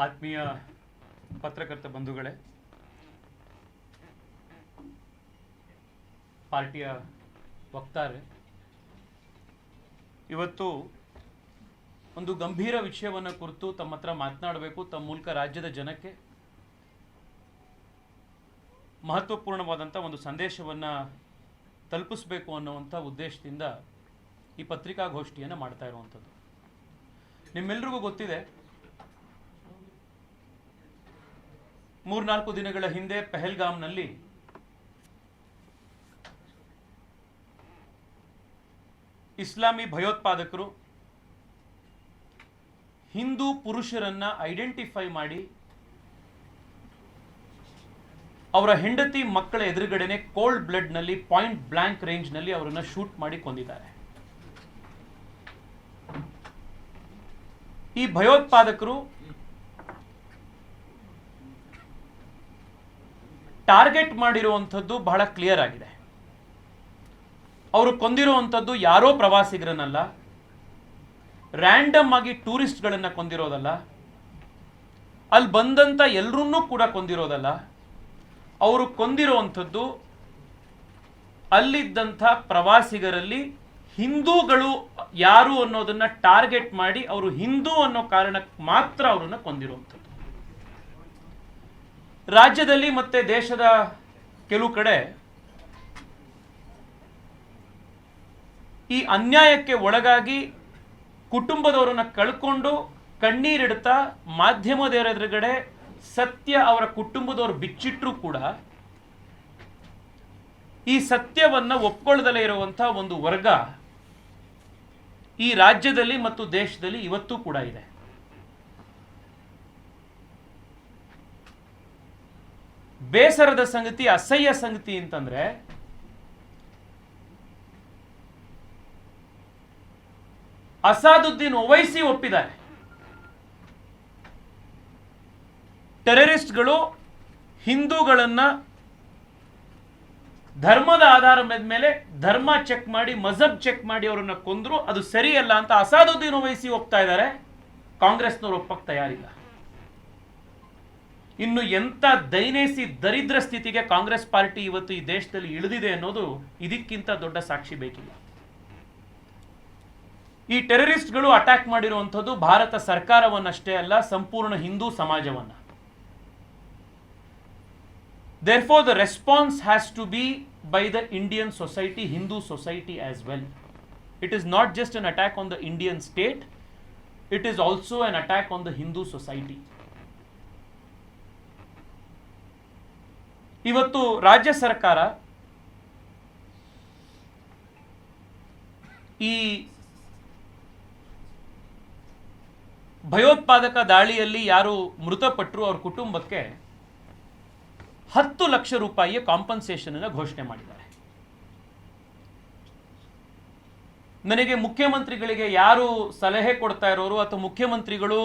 ಆತ್ಮೀಯ ಪತ್ರಕರ್ತ ಬಂಧುಗಳೇ, ಪಾರ್ಟಿಯ ವಕ್ತಾರೆ, ಇವತ್ತು ಒಂದು ಗಂಭೀರ ವಿಷಯವನ್ನು ಕುರಿತು ತಮ್ಮ ಹತ್ರ ಮಾತನಾಡಬೇಕು. ತಮ್ಮ ಮೂಲಕ ರಾಜ್ಯದ ಜನಕ್ಕೆ ಮಹತ್ವಪೂರ್ಣವಾದಂಥ ಒಂದು ಸಂದೇಶವನ್ನು ತಲುಪಿಸಬೇಕು ಅನ್ನುವಂಥ ಉದ್ದೇಶದಿಂದ ಈ ಪತ್ರಿಕಾಗೋಷ್ಠಿಯನ್ನು ಮಾಡ್ತಾ ಇರುವಂಥದ್ದು. ನಿಮ್ಮೆಲ್ರಿಗೂ ಗೊತ್ತಿದೆ, 3-4 ದಿನಗಳ ಹಿಂದೆ ಪೆಹಲ್ಗಾಮ್ನಲ್ಲಿ ಇಸ್ಲಾಮಿ ಭಯೋತ್ಪಾದಕರು ಹಿಂದೂ ಪುರುಷರನ್ನ ಐಡೆಂಟಿಫೈ ಮಾಡಿ ಅವರ ಹೆಂಡತಿ ಮಕ್ಕಳ ಎದುರುಗಡೆನೆ ಕೋಲ್ಡ್ ಬ್ಲಡ್ ನಲ್ಲಿ ಪಾಯಿಂಟ್ ಬ್ಲಾಂಕ್ ರೇಂಜ್ ನಲ್ಲಿ ಅವರನ್ನ ಶೂಟ್ ಮಾಡಿ ಕೊಂದಿದ್ದಾರೆ. ಈ ಭಯೋತ್ಪಾದಕರು ಟಾರ್ಗೆಟ್ ಮಾಡಿರುವಂಥದ್ದು ಬಹಳ ಕ್ಲಿಯರ್ ಆಗಿದೆ. ಅವರು ಕೊಂದಿರುವಂಥದ್ದು ಯಾರೋ ಪ್ರವಾಸಿಗರನ್ನಲ್ಲ, ರ್ಯಾಂಡಮ್ ಆಗಿ ಟೂರಿಸ್ಟ್ಗಳನ್ನ ಕೊಂದಿರೋದಲ್ಲ, ಅಲ್ಲಿ ಬಂದಂತ ಎಲ್ಲರನ್ನೂ ಕೂಡ ಕೊಂದಿರೋದಲ್ಲ. ಅವರು ಕೊಂದಿರುವಂಥದ್ದು ಅಲ್ಲಿದ್ದಂಥ ಪ್ರವಾಸಿಗರಲ್ಲಿ ಹಿಂದೂಗಳು ಯಾರು ಅನ್ನೋದನ್ನ ಟಾರ್ಗೆಟ್ ಮಾಡಿ ಅವರು ಹಿಂದೂ ಅನ್ನೋ ಕಾರಣಕ್ಕೆ ಮಾತ್ರ ಅವರನ್ನ ಕೊಂದಿರುವಂಥದ್ದು. ರಾಜ್ಯದಲ್ಲಿ ಮತ್ತೆ ದೇಶದ ಕೆಲವು ಕಡೆ ಈ ಅನ್ಯಾಯಕ್ಕೆ ಒಳಗಾಗಿ ಕುಟುಂಬದವರನ್ನ ಕಳ್ಕೊಂಡು ಕಣ್ಣೀರಿಡ್ತಾ ಮಾಧ್ಯಮದ ಎದುರುಗಡೆ ಸತ್ಯ ಅವರ ಕುಟುಂಬದವರು ಬಿಚ್ಚಿಟ್ರೂ ಕೂಡ ಈ ಸತ್ಯವನ್ನ ಒಪ್ಕೊಳ್ಳದಲೇ ಇರುವಂತಹ ಒಂದು ವರ್ಗ ಈ ರಾಜ್ಯದಲ್ಲಿ ಮತ್ತು ದೇಶದಲ್ಲಿ ಇವತ್ತೂ ಕೂಡ ಇದೆ. ಬೇಸರದ ಸಂಗತಿ, ಅಸಹ್ಯ ಸಂಗತಿ ಅಂತಂದ್ರೆ ಅಸಾದುದ್ದೀನ್ ಒವೈಸಿ ಒಪ್ಪಿದ್ದಾರೆ. ಟೆರರಿಸ್ಟ್ಗಳು ಹಿಂದೂಗಳನ್ನ ಧರ್ಮದ ಆಧಾರದ ಮೇಲೆ ಧರ್ಮ ಚೆಕ್ ಮಾಡಿ, ಮಜಹಬ್ ಚೆಕ್ ಮಾಡಿ ಅವರನ್ನ ಕೊಂದ್ರು, ಅದು ಸರಿಯಲ್ಲ ಅಂತ ಅಸಾದುದ್ದೀನ್ ಒವೈಸಿ ಒಪ್ತಾ ಇದ್ದಾರೆ. ಕಾಂಗ್ರೆಸ್ನವರು ಒಪ್ಪಕ್ಕೆ ತಯಾರಿಲ್ಲ. ಇನ್ನು ಎಂತ ದೈನೇಸಿ ದರಿದ್ರ ಸ್ಥಿತಿಗೆ ಕಾಂಗ್ರೆಸ್ ಪಾರ್ಟಿ ಇವತ್ತು ಈ ದೇಶದಲ್ಲಿ ಇಳಿದಿದೆ ಅನ್ನೋದು ಇದಕ್ಕಿಂತ ದೊಡ್ಡ ಸಾಕ್ಷಿ ಬೇಕಿಲ್ಲ. ಈ ಟೆರರಿಸ್ಟ್ಗಳು ಅಟ್ಯಾಕ್ ಮಾಡಿರುವಂಥದ್ದು ಭಾರತ ಸರ್ಕಾರವನ್ನಷ್ಟೇ ಅಲ್ಲ, ಸಂಪೂರ್ಣ ಹಿಂದೂ ಸಮಾಜವನ್ನ. Therefore, the response has to be by the Indian society, Hindu society as well. It is not just an attack on the Indian state, it is also an attack on the Hindu society. ಇವತ್ತು ರಾಜ್ಯ ಸರ್ಕಾರ ಈ ಭಯೋತ್ಪಾದಕ ದಾಳಿಯಲ್ಲಿ ಯಾರು ಮೃತಪಟ್ಟರು ಅವ್ರ ಕುಟುಂಬಕ್ಕೆ 10 ಲಕ್ಷ ರೂಪಾಯಿಯ ಕಾಂಪನ್ಸೇಷನ್ ಅನ್ನು ಘೋಷಣೆ ಮಾಡಿದ್ದಾರೆ. ನನಗೆ ಮುಖ್ಯಮಂತ್ರಿಗಳಿಗೆ ಯಾರು ಸಲಹೆ ಕೊಡ್ತಾ ಇರೋರು ಅಥವಾ ಮುಖ್ಯಮಂತ್ರಿಗಳು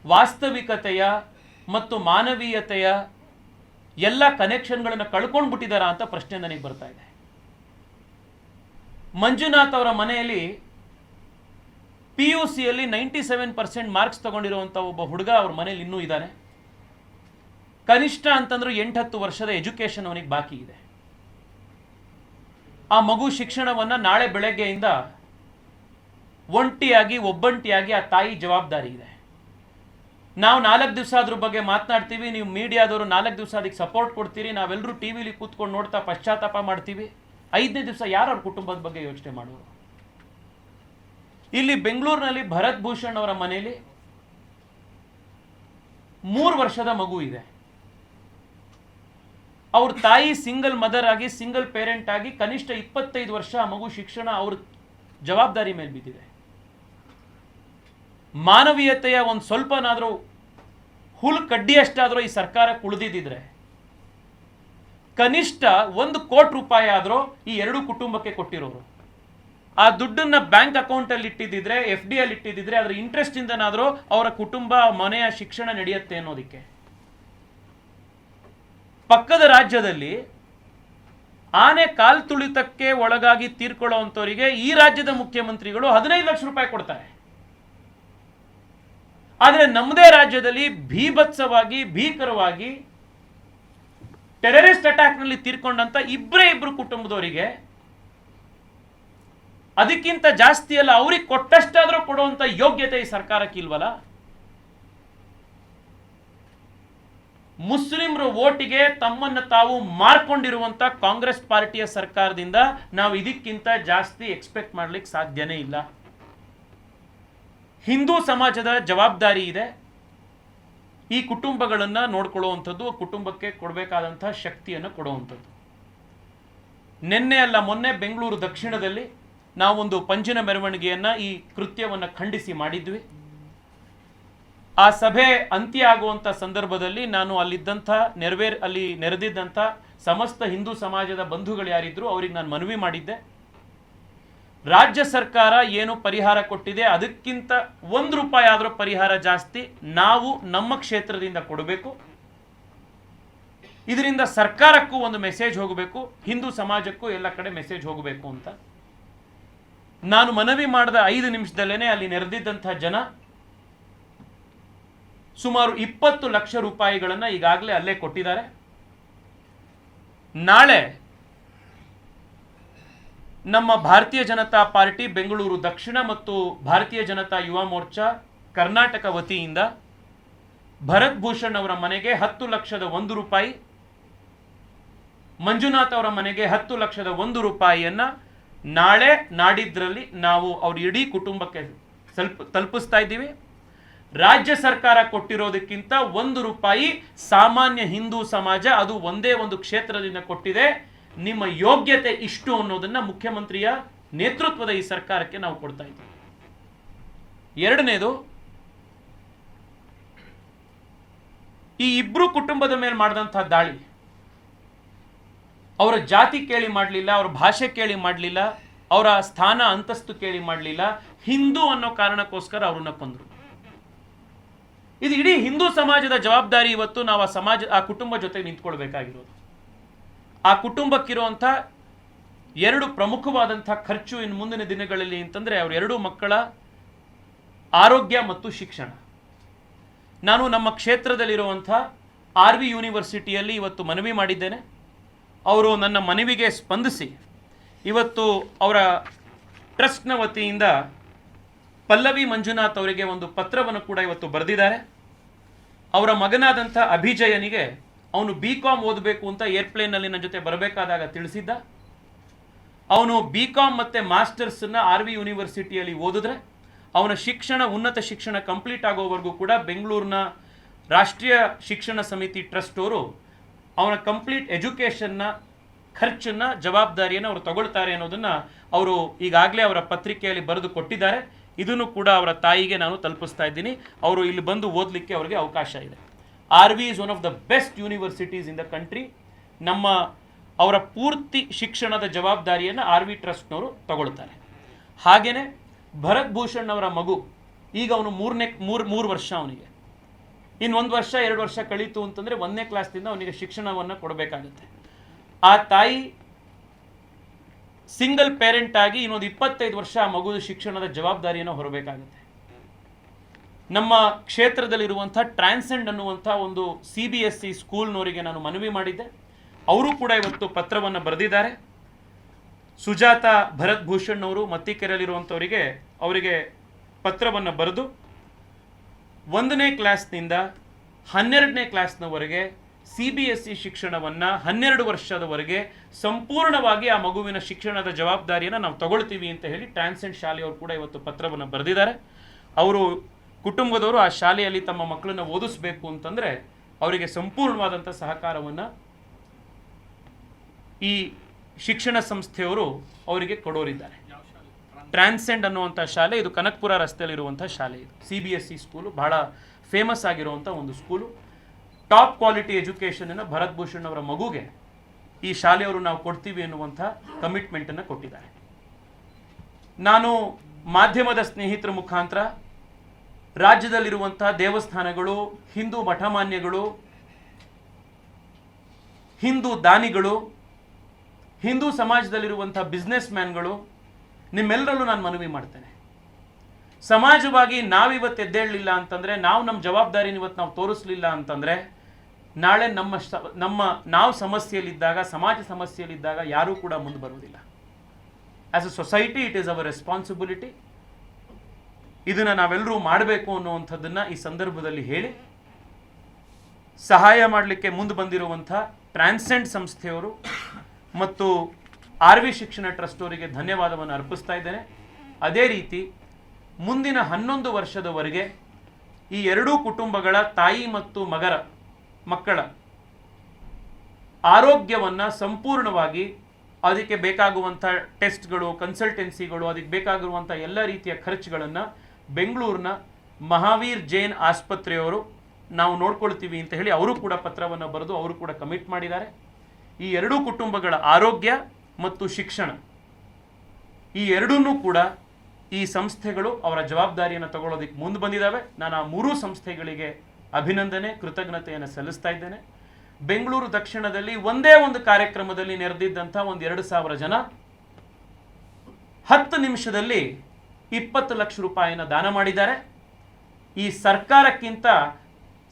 ವಾಸ್ತವಿಕತೆಯ ಮತ್ತು ಮಾನವೀಯತೆಯ ಎಲ್ಲ ಕನೆಕ್ಷನ್ಗಳನ್ನು ಕಳ್ಕೊಂಡು ಬಿಟ್ಟಿದ್ದಾರಾ ಅಂತ ಪ್ರಶ್ನೆ ನನಗೆ ಬರ್ತಾ ಇದೆ. ಮಂಜುನಾಥ್ ಅವರ ಮನೆಯಲ್ಲಿ PUCಯಲ್ಲಿ 97% ಮಾರ್ಕ್ಸ್ ತಗೊಂಡಿರುವಂಥ ಒಬ್ಬ ಹುಡುಗ ಅವ್ರ ಮನೆಯಲ್ಲಿ ಇನ್ನೂ ಇದ್ದಾನೆ. ಕನಿಷ್ಠ ಅಂತಂದ್ರೂ 8-10 ವರ್ಷದ ಎಜುಕೇಶನ್ ಅವನಿಗೆ ಬಾಕಿ ಇದೆ. ಆ ಮಗು ಶಿಕ್ಷಣವನ್ನ ನಾಳೆ ಬೆಳಗ್ಗೆಯಿಂದ ಒಬ್ಬಂಟಿಯಾಗಿ ಆ ತಾಯಿ ಜವಾಬ್ದಾರಿ ಇದೆ. ನಾವು 4 ದಿವಸ ಅದ್ರ ಬಗ್ಗೆ ಮಾತನಾಡ್ತೀವಿ, ನೀವು ಮೀಡಿಯಾದವರು 4 ದಿವಸ ಅದಕ್ಕೆ ಸಪೋರ್ಟ್ ಕೊಡ್ತೀರಿ, ನಾವೆಲ್ಲರೂ ಟಿವಿಲಿ ಕೂತ್ಕೊಂಡು ನೋಡ್ತಾ ಪಶ್ಚಾತ್ತಾಪ ಮಾಡ್ತೀವಿ. 5ನೇ ದಿವಸ ಯಾರು ಅವ್ರ ಕುಟುಂಬದ ಬಗ್ಗೆ ಯೋಚನೆ ಮಾಡೋರು? ಇಲ್ಲಿ ಬೆಂಗಳೂರಿನಲ್ಲಿ ಭರತ್ ಭೂಷಣ್ ಅವರ ಮನೆಯಲ್ಲಿ 3 ವರ್ಷದ ಮಗು ಇದೆ. ಅವ್ರ ತಾಯಿ ಸಿಂಗಲ್ ಮದರ್ ಆಗಿ, ಸಿಂಗಲ್ ಪೇರೆಂಟ್ ಆಗಿ ಕನಿಷ್ಠ 25 ವರ್ಷ ಆ ಮಗು ಶಿಕ್ಷಣ ಅವ್ರ ಜವಾಬ್ದಾರಿ ಮೇಲೆ ಬಿದ್ದಿದೆ. ಮಾನವೀಯತೆಯ ಒಂದು ಸ್ವಲ್ಪನಾದರೂ ಹುಲ್ ಕಡ್ಡಿಯಷ್ಟಾದರೂ ಈ ಸರ್ಕಾರಕ್ಕೆ ಉಳಿದಿದ್ದರೆ ಕನಿಷ್ಠ 1 ಕೋಟಿ ರೂಪಾಯಿ ಆದರೂ ಈ 2 ಕುಟುಂಬಕ್ಕೆ ಕೊಟ್ಟಿರೋರು. ಆ ದುಡ್ಡನ್ನ ಬ್ಯಾಂಕ್ ಅಕೌಂಟ್ ಅಲ್ಲಿ ಇಟ್ಟಿದ್ದಿದ್ರೆ, FD ಅಲ್ಲಿ ಇಟ್ಟಿದ್ದಿದ್ರೆ ಅದರ ಇಂಟ್ರೆಸ್ಟ್ ಇಂದನಾದರೂ ಅವರ ಕುಟುಂಬ ಮನೆಯ ಶಿಕ್ಷಣ ನಡೆಯುತ್ತೆ ಅನ್ನೋದಕ್ಕೆ. ಪಕ್ಕದ ರಾಜ್ಯದಲ್ಲಿ ಆನೆ ಕಾಲ್ ತುಳಿತಕ್ಕೆ ಒಳಗಾಗಿ ತೀರ್ಕೊಳ್ಳುವಂಥವರಿಗೆ ಈ ರಾಜ್ಯದ ಮುಖ್ಯಮಂತ್ರಿಗಳು 15 ಲಕ್ಷ ರೂಪಾಯಿ ಕೊಡ್ತಾರೆ. ಆದರೆ ನಮ್ಮದೇ ರಾಜ್ಯದಲ್ಲಿ ಭೀಭತ್ಸವಾಗಿ ಭೀಕರವಾಗಿ ಟೆರರಿಸ್ಟ್ ಅಟ್ಯಾಕ್ನಲ್ಲಿ ತೀರ್ಕೊಂಡಂತ ಇಬ್ಬರು ಕುಟುಂಬದವರಿಗೆ ಅದಕ್ಕಿಂತ ಜಾಸ್ತಿ ಅಲ್ಲ, ಅವ್ರಿಗೆ ಕೊಟ್ಟಷ್ಟಾದ್ರೂ ಕೊಡುವಂತ ಯೋಗ್ಯತೆ ಈ ಸರ್ಕಾರಕ್ಕೆ ಇಲ್ವಲ್ಲ? ಮುಸ್ಲಿಮರು ಓಟಿಗೆ ತಮ್ಮನ್ನು ತಾವು ಮಾರ್ಕೊಂಡಿರುವಂತ ಕಾಂಗ್ರೆಸ್ ಪಾರ್ಟಿಯ ಸರ್ಕಾರದಿಂದ ನಾವು ಇದಕ್ಕಿಂತ ಜಾಸ್ತಿ ಎಕ್ಸ್ಪೆಕ್ಟ್ ಮಾಡ್ಲಿಕ್ಕೆ ಸಾಧ್ಯನೇ ಇಲ್ಲ. ಹಿಂದೂ ಸಮಾಜದ ಜವಾಬ್ದಾರಿ ಇದೆ ಈ ಕುಟುಂಬಗಳನ್ನ ನೋಡ್ಕೊಳ್ಳುವಂಥದ್ದು, ಕುಟುಂಬಕ್ಕೆ ಕೊಡಬೇಕಾದಂತಹ ಶಕ್ತಿಯನ್ನು ಕೊಡುವಂಥದ್ದು. ನಿನ್ನೆ ಅಲ್ಲ ಮೊನ್ನೆ ಬೆಂಗಳೂರು ದಕ್ಷಿಣದಲ್ಲಿ ನಾವೊಂದು ಪಂಜಿನ ಮೆರವಣಿಗೆಯನ್ನ ಈ ಕೃತ್ಯವನ್ನ ಖಂಡಿಸಿ ಮಾಡಿದ್ವಿ. ಆ ಸಭೆ ಅಂತ್ಯ ಆಗುವಂತ ಸಂದರ್ಭದಲ್ಲಿ ನಾನು ಅಲ್ಲಿ ನೆರೆದಿದ್ದಂಥ ಸಮಸ್ತ ಹಿಂದೂ ಸಮಾಜದ ಬಂಧುಗಳು ಯಾರಿದ್ರು ಅವರಿಗೆ ನಾನು ಮನವಿ ಮಾಡಿದ್ದೆ, ರಾಜ್ಯ ಸರ್ಕಾರ ಏನು ಪರಿಹಾರ ಕೊಟ್ಟಿದೆ ಅದಕ್ಕಿಂತ ₹1 ಆದರೂ ಪರಿಹಾರ ಜಾಸ್ತಿ ನಾವು ನಮ್ಮ ಕ್ಷೇತ್ರದಿಂದ ಕೊಡಬೇಕು. ಇದರಿಂದ ಸರ್ಕಾರಕ್ಕೂ ಒಂದು ಮೆಸೇಜ್ ಹೋಗಬೇಕು, ಹಿಂದೂ ಸಮಾಜಕ್ಕೂ ಎಲ್ಲ ಕಡೆ ಮೆಸೇಜ್ ಹೋಗಬೇಕು ಅಂತ ನಾನು ಮನವಿ ಮಾಡಿದ 5 ನಿಮಿಷದಲ್ಲೇನೆ ಅಲ್ಲಿ ನೆರೆದಿದ್ದಂತಹ ಜನ ಸುಮಾರು ₹20 ಲಕ್ಷ ಈಗಾಗಲೇ ಅಲ್ಲೇ ಕೊಟ್ಟಿದ್ದಾರೆ. ನಾಳೆ ನಮ್ಮ ಭಾರತೀಯ ಜನತಾ ಪಾರ್ಟಿ ಬೆಂಗಳೂರು ದಕ್ಷಿಣ ಮತ್ತು ಭಾರತೀಯ ಜನತಾ ಯುವ ಮೋರ್ಚಾ ಕರ್ನಾಟಕ ವತಿಯಿಂದ ಭರತ್ ಭೂಷಣ್ ಅವರ ಮನೆಗೆ ₹10,01,000, ಮಂಜುನಾಥ್ ಅವರ ಮನೆಗೆ ₹10,01,000 ನಾಳೆ ನಾಡಿದ್ರಲ್ಲಿ ನಾವು ಅವ್ರ ಇಡೀ ಕುಟುಂಬಕ್ಕೆ ತಲುಪಿಸ್ತಾ ಇದ್ದೀವಿ. ರಾಜ್ಯ ಸರ್ಕಾರ ಕೊಟ್ಟಿರೋದಕ್ಕಿಂತ ₹1 ಸಾಮಾನ್ಯ ಹಿಂದೂ ಸಮಾಜ ಅದು ಒಂದೇ ಒಂದು ಕ್ಷೇತ್ರದಿಂದ ಕೊಟ್ಟಿದೆ, ನಿಮ್ಮ ಯೋಗ್ಯತೆ ಇಷ್ಟು ಅನ್ನೋದನ್ನ ಮುಖ್ಯಮಂತ್ರಿಯ ನೇತೃತ್ವದ ಈ ಸರ್ಕಾರಕ್ಕೆ ನಾವು ಕೊಡ್ತಾ ಇದ್ದೀವಿ. ಎರಡನೇದು, ಈ ಇಬ್ರು ಕುಟುಂಬದ ಮೇಲೆ ಮಾಡಿದಂತಹ ದಾಳಿ ಅವರ ಜಾತಿ ಕೇಳಿ ಮಾಡಲಿಲ್ಲ, ಅವರ ಭಾಷೆ ಕೇಳಿ ಮಾಡಲಿಲ್ಲ, ಅವರ ಸ್ಥಾನ ಅಂತಸ್ತು ಕೇಳಿ ಮಾಡಲಿಲ್ಲ, ಹಿಂದೂ ಅನ್ನೋ ಕಾರಣಕ್ಕೋಸ್ಕರ ಅವ್ರನ್ನ ಕೊಂದ್ರು. ಇದು ಇಡೀ ಹಿಂದೂ ಸಮಾಜದ ಜವಾಬ್ದಾರಿ. ಇವತ್ತು ನಾವು ಆ ಕುಟುಂಬ ಜೊತೆ ನಿಂತ್ಕೊಳ್ಬೇಕಾಗಿರೋದು. ಆ ಕುಟುಂಬಕ್ಕಿರುವಂಥ 2 ಪ್ರಮುಖವಾದಂಥ ಖರ್ಚು ಇನ್ನು ಮುಂದಿನ ದಿನಗಳಲ್ಲಿ ಅಂತಂದರೆ ಅವ್ರ 2 ಮಕ್ಕಳ ಆರೋಗ್ಯ ಮತ್ತು ಶಿಕ್ಷಣ. ನಾನು ನಮ್ಮ ಕ್ಷೇತ್ರದಲ್ಲಿರುವಂಥ RV ಯೂನಿವರ್ಸಿಟಿಯಲ್ಲಿ ಇವತ್ತು ಮನವಿ ಮಾಡಿದ್ದೇನೆ. ಅವರು ನನ್ನ ಮನವಿಗೆ ಸ್ಪಂದಿಸಿ ಇವತ್ತು ಅವರ ಟ್ರಸ್ಟ್ನ ವತಿಯಿಂದ ಪಲ್ಲವಿ ಮಂಜುನಾಥ್ ಅವರಿಗೆ ಒಂದು ಪತ್ರವನ್ನು ಕೂಡ ಇವತ್ತು ಬರೆದಿದ್ದಾರೆ. ಅವರ ಮಗನಾದಂಥ ಅಭಿಜಯನಿಗೆ ಅವನು BCom ಓದಬೇಕು ಅಂತ ಏರ್ಪ್ಲೇನ್ನಲ್ಲಿ ನನ್ನ ಜೊತೆ ಬರಬೇಕಾದಾಗ ತಿಳಿಸಿದ್ದ. ಅವನು BCom ಮತ್ತು ಮಾಸ್ಟರ್ಸನ್ನು RV ಯೂನಿವರ್ಸಿಟಿಯಲ್ಲಿ ಓದಿದ್ರೆ ಅವನ ಉನ್ನತ ಶಿಕ್ಷಣ ಕಂಪ್ಲೀಟ್ ಆಗೋವರೆಗೂ ಕೂಡ ಬೆಂಗಳೂರಿನ ರಾಷ್ಟ್ರೀಯ ಶಿಕ್ಷಣ ಸಮಿತಿ ಟ್ರಸ್ಟ್ ಅವರು ಅವನ ಕಂಪ್ಲೀಟ್ ಎಜುಕೇಷನ್ನ ಖರ್ಚನ್ನ ಜವಾಬ್ದಾರಿಯನ್ನು ಅವರು ತಗೊಳ್ತಾರೆ ಅನ್ನೋದನ್ನು ಅವರು ಈಗಾಗಲೇ ಅವರ ಪತ್ರಿಕೆಯಲ್ಲಿ ಬರೆದು ಕೊಟ್ಟಿದ್ದಾರೆ. ಇದನ್ನು ಕೂಡ ಅವರ ತಾಯಿಗೆ ನಾನು ತಲುಪಿಸ್ತಾ ಇದ್ದೀನಿ. ಅವರು ಇಲ್ಲಿ ಬಂದು ಓದಲಿಕ್ಕೆ ಅವರಿಗೆ ಅವಕಾಶ ಇದೆ. RV is one of the best universities in the country. ಅವರ ಪೂರ್ತಿ ಶಿಕ್ಷಣದ ಜವಾಬ್ದಾರಿಯನ್ನು RV ಟ್ರಸ್ಟ್ನವರು ತಗೊಳ್ತಾರೆ. ಹಾಗೆಯೇ ಭರತ್ ಭೂಷಣ್ ಅವರ ಮಗು ಈಗ ಅವನು 3 ವರ್ಷ, ಅವನಿಗೆ ಇನ್ನು 1 ವರ್ಷ 2 ವರ್ಷ ಕಳೀತು ಅಂತಂದರೆ 1ನೇ ಕ್ಲಾಸ್ದಿಂದ ಅವನಿಗೆ ಶಿಕ್ಷಣವನ್ನು ಕೊಡಬೇಕಾಗುತ್ತೆ. ಆ ತಾಯಿ ಸಿಂಗಲ್ ಪೇರೆಂಟ್ ಆಗಿ ಇನ್ನೊಂದು 25 ವರ್ಷ ಆ ಮಗುವಿನ ಶಿಕ್ಷಣದ ಜವಾಬ್ದಾರಿಯನ್ನು ಹೊರಬೇಕಾಗುತ್ತೆ. ನಮ್ಮ ಕ್ಷೇತ್ರದಲ್ಲಿರುವಂಥ ಟ್ರಾನ್ಸೆಂಡ್ ಅನ್ನುವಂಥ ಒಂದು CBSE ಸ್ಕೂಲ್ನವರಿಗೆ ನಾನು ಮನವಿ ಮಾಡಿದ್ದೆ. ಅವರು ಕೂಡ ಇವತ್ತು ಪತ್ರವನ್ನು ಬರೆದಿದ್ದಾರೆ. ಸುಜಾತ ಭರತ್ ಭೂಷಣ್ ಅವರು ಮತ್ತಿಕೆರೆಯಲ್ಲಿರುವಂಥವರಿಗೆ ಅವರಿಗೆ ಪತ್ರವನ್ನು ಬರೆದು 1ನೇ ಕ್ಲಾಸ್ನಿಂದ 12ನೇ ಕ್ಲಾಸ್ನವರೆಗೆ CBSE ಶಿಕ್ಷಣವನ್ನು 12 ವರ್ಷದವರೆಗೆ ಸಂಪೂರ್ಣವಾಗಿ ಆ ಮಗುವಿನ ಶಿಕ್ಷಣದ ಜವಾಬ್ದಾರಿಯನ್ನು ನಾವು ತಗೊಳ್ತೀವಿ ಅಂತ ಹೇಳಿ ಟ್ರಾನ್ಸೆಂಡ್ ಶಾಲೆಯವರು ಕೂಡ ಇವತ್ತು ಪತ್ರವನ್ನು ಬರೆದಿದ್ದಾರೆ. ಅವರು ಕುಟುಂಬದವರು ಆ ಶಾಲೆಯಲ್ಲಿ ತಮ್ಮ ಮಕ್ಕಳನ್ನು ಓದಿಸಬೇಕು ಅಂತಂದರೆ ಅವರಿಗೆ ಸಂಪೂರ್ಣವಾದಂಥ ಸಹಕಾರವನ್ನು ಈ ಶಿಕ್ಷಣ ಸಂಸ್ಥೆಯವರು ಅವರಿಗೆ ಕೊಡೋರಿದ್ದಾರೆ. ಟ್ರಾನ್ಸೆಂಡ್ ಅನ್ನುವಂಥ ಶಾಲೆ, ಇದು ಕನಕಪುರ ರಸ್ತೆಯಲ್ಲಿರುವಂಥ ಶಾಲೆ. ಇದು CBSE ಸ್ಕೂಲು, ಬಹಳ ಫೇಮಸ್ ಆಗಿರುವಂಥ ಒಂದು ಸ್ಕೂಲು. ಟಾಪ್ ಕ್ವಾಲಿಟಿ ಎಜುಕೇಷನನ್ನು ಭರತ್ ಭೂಷಣ್ ಅವರ ಮಗುಗೆ ಈ ಶಾಲೆಯವರು ನಾವು ಕೊಡ್ತೀವಿ ಎನ್ನುವಂಥ ಕಮಿಟ್ಮೆಂಟನ್ನು ಕೊಟ್ಟಿದ್ದಾರೆ. ನಾನು ಮಾಧ್ಯಮದ ಸ್ನೇಹಿತರ ಮುಖಾಂತರ ರಾಜ್ಯದಲ್ಲಿರುವಂಥ ದೇವಸ್ಥಾನಗಳು, ಹಿಂದೂ ಮಠಮಾನ್ಯಗಳು, ಹಿಂದೂ ದಾನಿಗಳು, ಹಿಂದೂ ಸಮಾಜದಲ್ಲಿರುವಂಥ ಬಿಸ್ನೆಸ್ ಮ್ಯಾನ್ಗಳು, ನಿಮ್ಮೆಲ್ಲರಲ್ಲೂ ನಾನು ಮನವಿ ಮಾಡ್ತೇನೆ. ಸಮಾಜವಾಗಿ ನಾವಿವತ್ತು ಎದ್ದೇಳಲಿಲ್ಲ ಅಂತಂದರೆ, ನಾವು ನಮ್ಮ ಜವಾಬ್ದಾರಿನ ಇವತ್ತು ನಾವು ತೋರಿಸ್ಲಿಲ್ಲ ಅಂತಂದರೆ, ನಾಳೆ ನಾವು ಸಮಸ್ಯೆಯಲ್ಲಿದ್ದಾಗ, ಸಮಾಜ ಸಮಸ್ಯೆಯಲ್ಲಿದ್ದಾಗ ಯಾರೂ ಕೂಡ ಮುಂದೆ ಬರುವುದಿಲ್ಲ. As a society it is our responsibility. ಇದನ್ನು ನಾವೆಲ್ಲರೂ ಮಾಡಬೇಕು ಅನ್ನುವಂಥದ್ದನ್ನು ಈ ಸಂದರ್ಭದಲ್ಲಿ ಹೇಳಿ, ಸಹಾಯ ಮಾಡಲಿಕ್ಕೆ ಮುಂದೆ ಬಂದಿರುವಂಥ ಟ್ರಾನ್ಸೆಂಡ್ ಸಂಸ್ಥೆಯವರು ಮತ್ತು RV ಶಿಕ್ಷಣ ಟ್ರಸ್ಟ್ ಅವರಿಗೆ ಧನ್ಯವಾದವನ್ನು ಅರ್ಪಿಸ್ತಾ ಇದ್ದೇನೆ. ಅದೇ ರೀತಿ ಮುಂದಿನ 11 ವರ್ಷದವರೆಗೆ ಈ ಎರಡೂ ಕುಟುಂಬಗಳ ತಾಯಿ ಮತ್ತು ಮಕ್ಕಳ ಆರೋಗ್ಯವನ್ನು ಸಂಪೂರ್ಣವಾಗಿ, ಅದಕ್ಕೆ ಬೇಕಾಗುವಂಥ ಟೆಸ್ಟ್ಗಳು, ಕನ್ಸಲ್ಟೆನ್ಸಿಗಳು, ಅದಕ್ಕೆ ಬೇಕಾಗಿರುವಂಥ ಎಲ್ಲ ರೀತಿಯ ಖರ್ಚುಗಳನ್ನು ಬೆಂಗಳೂರಿನ ಮಹಾವೀರ್ ಜೈನ್ ಆಸ್ಪತ್ರೆಯವರು ನಾವು ನೋಡ್ಕೊಳ್ತೀವಿ ಅಂತ ಹೇಳಿ ಅವರು ಕೂಡ ಪತ್ರವನ್ನು ಬರೆದು ಅವರು ಕೂಡ ಕಮಿಟ್ ಮಾಡಿದ್ದಾರೆ. ಈ ಎರಡೂ ಕುಟುಂಬಗಳ ಆರೋಗ್ಯ ಮತ್ತು ಶಿಕ್ಷಣ ಈ ಎರಡನ್ನೂ ಕೂಡ ಈ ಸಂಸ್ಥೆಗಳು ಅವರ ಜವಾಬ್ದಾರಿಯನ್ನು ತಗೊಳ್ಳೋದಕ್ಕೆ ಮುಂದೆ ಬಂದಿದ್ದಾವೆ. ನಾನು ಆ ಮೂರೂ ಸಂಸ್ಥೆಗಳಿಗೆ ಅಭಿನಂದನೆ, ಕೃತಜ್ಞತೆಯನ್ನು ಸಲ್ಲಿಸ್ತಾ ಇದ್ದೇನೆ. ಬೆಂಗಳೂರು ದಕ್ಷಿಣದಲ್ಲಿ ಒಂದೇ ಒಂದು ಕಾರ್ಯಕ್ರಮದಲ್ಲಿ ನೆರೆದಿದ್ದಂಥ 2,000 ಜನ 10 ನಿಮಿಷದಲ್ಲಿ 20 ಲಕ್ಷ ರೂಪಾಯಿನ ದಾನ ಮಾಡಿದ್ದಾರೆ. ಈ ಸರ್ಕಾರಕ್ಕಿಂತ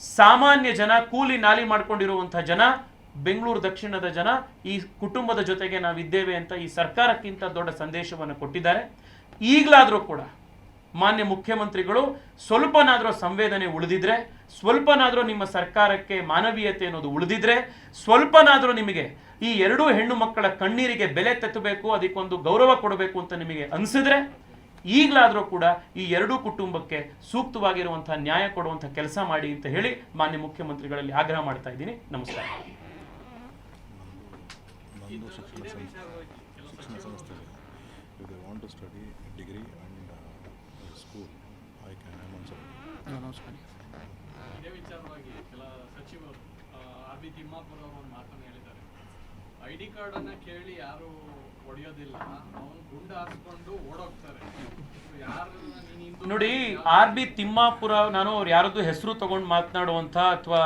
ಸಾಮಾನ್ಯ ಜನ, ಕೂಲಿ ನಾಲಿ ಮಾಡ್ಕೊಂಡಿರುವಂಥ ಜನ, ಬೆಂಗಳೂರು ದಕ್ಷಿಣದ ಜನ ಈ ಕುಟುಂಬದ ಜೊತೆಗೆ ನಾವಿದ್ದೇವೆ ಅಂತ ಈ ಸರ್ಕಾರಕ್ಕಿಂತ ದೊಡ್ಡ ಸಂದೇಶವನ್ನು ಕೊಟ್ಟಿದ್ದಾರೆ. ಈಗಲಾದರೂ ಕೂಡ ಮಾನ್ಯ ಮುಖ್ಯಮಂತ್ರಿಗಳು ಸ್ವಲ್ಪನಾದರೂ ಸಂವೇದನೆ ಉಳಿದಿದ್ರೆ, ಸ್ವಲ್ಪನಾದರೂ ನಿಮ್ಮ ಸರ್ಕಾರಕ್ಕೆ ಮಾನವೀಯತೆ ಅನ್ನೋದು ಉಳಿದಿದ್ರೆ, ಸ್ವಲ್ಪನಾದರೂ ನಿಮಗೆ ಈ ಎರಡೂ ಹೆಣ್ಣು ಮಕ್ಕಳ ಕಣ್ಣೀರಿಗೆ ಬೆಲೆ ತೆತ್ತಬೇಕು, ಅದಕ್ಕೊಂದು ಗೌರವ ಕೊಡಬೇಕು ಅಂತ ನಿಮಗೆ ಅನಿಸಿದ್ರೆ, ಈಗಲಾದರೂ ಕೂಡ ಈ ಎರಡೂ ಕುಟುಂಬಕ್ಕೆ ಸೂಕ್ತವಾಗಿರುವಂತಹ ನ್ಯಾಯ ಕೊಡುವಂಥ ಕೆಲಸ ಮಾಡಿ ಅಂತ ಹೇಳಿ ಮಾನ್ಯ ಮುಖ್ಯಮಂತ್ರಿಗಳಲ್ಲಿ ಆಗ್ರಹ ಮಾಡ್ತಾ ಇದ್ದೀನಿ. ನಮಸ್ಕಾರ. ID ಕಾರ್ಡ್ ಅನ್ನ ಕೇಳಿ ಯಾರು ಹೊಡೆಯೋದಿಲ್ಲ, ಅವನು ಗುಂಡು ಹಾಸ್ಕೊಂಡು ಓಡೋಗ್ತಾರೆ. ನೋಡಿ, RB ತಿಮ್ಮಾಪುರ, ನಾನು ಅವ್ರು ಯಾರದ್ದು ಹೆಸರು ತಗೊಂಡು ಮಾತನಾಡುವಂಥ ಅಥವಾ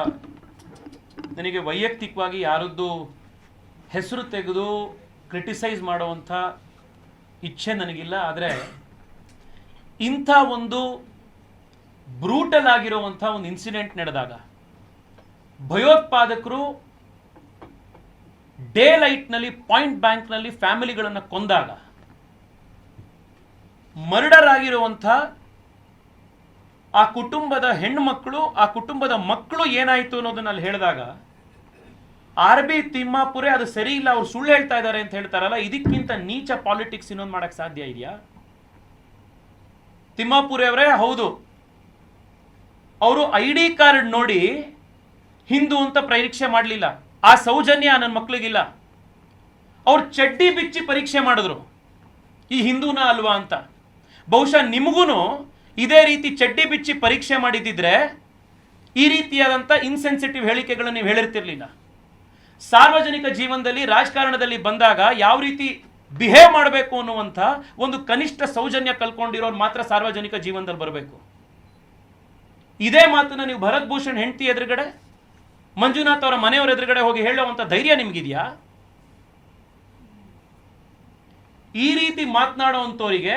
ನನಗೆ ವೈಯಕ್ತಿಕವಾಗಿ ಯಾರದ್ದು ಹೆಸರು ತೆಗೆದು ಕ್ರಿಟಿಸೈಸ್ ಮಾಡುವಂಥ ಇಚ್ಛೆ ನನಗಿಲ್ಲ. ಆದರೆ ಇಂಥ ಒಂದು ಬ್ರೂಟಲ್ ಆಗಿರುವಂಥ ಒಂದು ಇನ್ಸಿಡೆಂಟ್ ನಡೆದಾಗ, ಭಯೋತ್ಪಾದಕರು ಡೇ ಲೈಟ್ನಲ್ಲಿ ಪಾಯಿಂಟ್ ಬ್ಯಾಂಕ್ನಲ್ಲಿ ಫ್ಯಾಮಿಲಿಗಳನ್ನು ಕೊಂದಾಗ, ಮರ್ಡರ್ ಆಗಿರುವಂಥ ಆ ಕುಟುಂಬದ ಹೆಣ್ಣುಮಕ್ಕಳು, ಆ ಕುಟುಂಬದ ಮಕ್ಕಳು ಏನಾಯಿತು ಅನ್ನೋದನ್ನ ಅಲ್ಲಿ ಹೇಳಿದಾಗ, RB ತಿಮ್ಮಾಪುರೆ ಅದು ಸರಿ ಇಲ್ಲ, ಅವ್ರು ಸುಳ್ಳು ಹೇಳ್ತಾ ಇದ್ದಾರೆ ಅಂತ ಹೇಳ್ತಾರಲ್ಲ, ಇದಕ್ಕಿಂತ ನೀಚ ಪಾಲಿಟಿಕ್ಸ್ ಇನ್ನೊಂದು ಮಾಡಕ್ಕೆ ಸಾಧ್ಯ ಇದೆಯಾ? ತಿಮ್ಮಾಪುರೆ ಅವರೇ ಹೌದು, ಅವರು ID ಕಾರ್ಡ್ ನೋಡಿ ಹಿಂದೂ ಅಂತ ಪರೀಕ್ಷೆ ಮಾಡಲಿಲ್ಲ. ಆ ಸೌಜನ್ಯ ನನ್ನ ಮಕ್ಕಳಿಗಿಲ್ಲ. ಅವ್ರು ಚಡ್ಡಿ ಬಿಚ್ಚಿ ಪರೀಕ್ಷೆ ಮಾಡಿದ್ರು, ಈ ಹಿಂದೂನ ಅಲ್ವಾ ಅಂತ. ಬಹುಶಃ ನಿಮಗೂ ಇದೇ ರೀತಿ ಚಡ್ಡಿ ಬಿಚ್ಚಿ ಪರೀಕ್ಷೆ ಮಾಡಿದ್ದಿದ್ರೆ ಈ ರೀತಿಯಾದಂಥ ಇನ್ಸೆನ್ಸಿಟಿವ್ ಹೇಳಿಕೆಗಳನ್ನು ನೀವು ಹೇಳಿರ್ತಿರ್ಲಿಲ್ಲ. ಸಾರ್ವಜನಿಕ ಜೀವನದಲ್ಲಿ, ರಾಜಕಾರಣದಲ್ಲಿ ಬಂದಾಗ ಯಾವ ರೀತಿ ಬಿಹೇವ್ ಮಾಡಬೇಕು ಅನ್ನುವಂಥ ಒಂದು ಕನಿಷ್ಠ ಸೌಜನ್ಯ ಕಲ್ಕೊಂಡಿರೋರು ಮಾತ್ರ ಸಾರ್ವಜನಿಕ ಜೀವನದಲ್ಲಿ ಬರಬೇಕು. ಇದೇ ಮಾತನ್ನ ನೀವು ಭರತ್ ಭೂಷಣ್ ಹೆಂಡತಿ ಎದುರುಗಡೆ, ಮಂಜುನಾಥ್ ಅವರ ಮನೆಯವರ ಎದುರುಗಡೆ ಹೋಗಿ ಹೇಳುವಂಥ ಧೈರ್ಯ ನಿಮಗಿದೆಯಾ? ಈ ರೀತಿ ಮಾತನಾಡುವಂಥವರಿಗೆ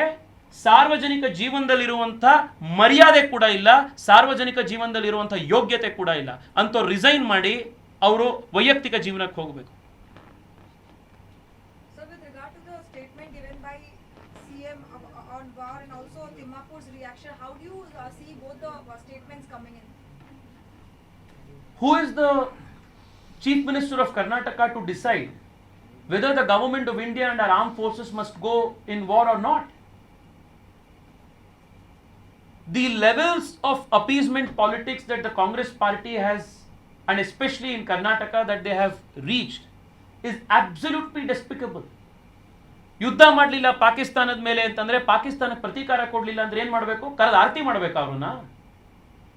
ಸಾರ್ವಜನಿಕ ಜೀವನದಲ್ಲಿರುವಂಥ ಮರ್ಯಾದೆ ಕೂಡ ಇಲ್ಲ, ಸಾರ್ವಜನಿಕ ಜೀವನದಲ್ಲಿರುವಂಥ ಯೋಗ್ಯತೆ ಕೂಡ ಇಲ್ಲ. ಅಂಥವ್ರು ರಿಸೈನ್ ಮಾಡಿ ಅವರು ವೈಯಕ್ತಿಕ ಜೀವನಕ್ಕೆ ಹೋಗಬೇಕು. So with regard to the statement given by CM on VAR and also Timmapur's reaction, how do you see both the statements coming in? Who is the Chief Minister of Karnataka to decide whether the government of India and our armed forces must go in war or not? The levels of appeasement politics that the Congress party has, and especially in Karnataka that they have reached, is absolutely despicable. ಯುದ್ಧ ಮಾಡಲಿಲ್ಲ ಪಾಕಿಸ್ತಾನದ ಮೇಲೆ ಅಂತಂದ್ರೆ, ಪಾಕಿಸ್ತಾನಕ್ಕೆ ಪ್ರತೀಕಾರ ಕೊಡಲಿಲ್ಲ ಅಂದ್ರೆ ಏನು ಮಾಡಬೇಕು? ಕರೆದು ಆರತಿ ಮಾಡಬೇಕಾ ಅವ್ರನ್ನ?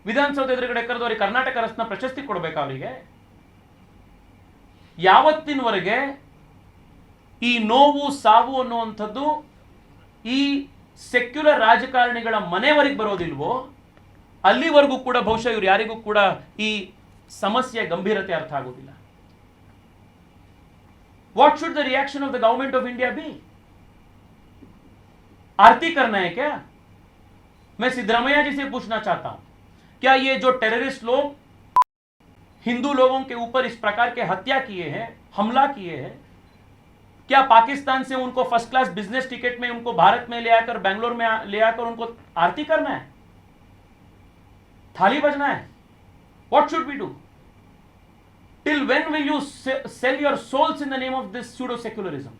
ವಿಧಾನಸೌಧ ಎದುರುಗಡೆ ಕರೆದು ಅವರಿಗೆ ಕರ್ನಾಟಕ ರತ್ನ ಪ್ರಶಸ್ತಿ ಕೊಡಬೇಕಾ ಅವರಿಗೆ? ಯಾವತ್ತಿನವರೆಗೆ ಈ ನೋವು ಸಾವು ಅನ್ನುವಂಥದ್ದು ಈ ಸೆಕ್ಯುಲರ್ ರಾಜಕಾರಣಿಗಳ ಮನೆವರೆಗೆ ಬರೋದಿಲ್ವೋ ಅಲ್ಲಿವರೆಗೂ ಕೂಡ ಬಹುಶಃ ಇವರು ಯಾರಿಗೂ ಕೂಡ ಈ ಸಮಸ್ಯೆ ಗಂಭೀರತೆ ಅರ್ಥ ಆಗೋದಿಲ್ಲ. What should the reaction of the government of India be? आरती करना है क्या? मैं सिद्धरामैया जी से पूछना चाहता हूं, क्या ये जो टेररिस्ट लोग हिंदू लोगों के ऊपर इस प्रकार के हत्या किए हैं, हमला किए हैं, क्या पाकिस्तान से उनको फर्स्ट क्लास बिजनेस टिकट में उनको भारत में ले आकर, बेंगलोर में ले आकर उनको आरती करना है, थाली बजना है? What should we do? Till when will you sell your souls in the name of this pseudo-secularism?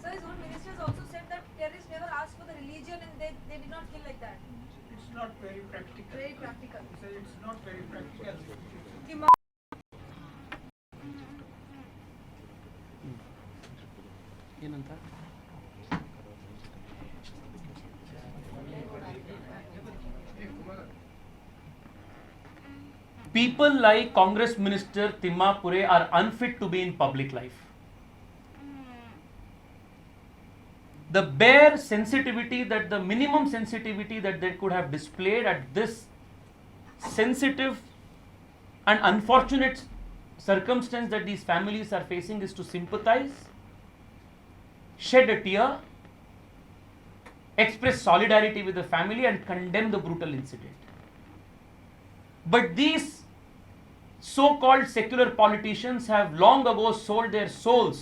Sir, his own ministers also said that terrorists never asked for the religion and they did not kill like that. It's not very practical. Very practical. He said it's not very practical. ಏನಂತ? People like Congress Minister Timmapure are unfit to be in public life. The bare sensitivity, that the minimum sensitivity that they could have displayed at this sensitive and unfortunate circumstance that these families are facing is to sympathize, shed a tear, express solidarity with the family and condemn the brutal incident. But these so-called secular politicians have long ago sold their souls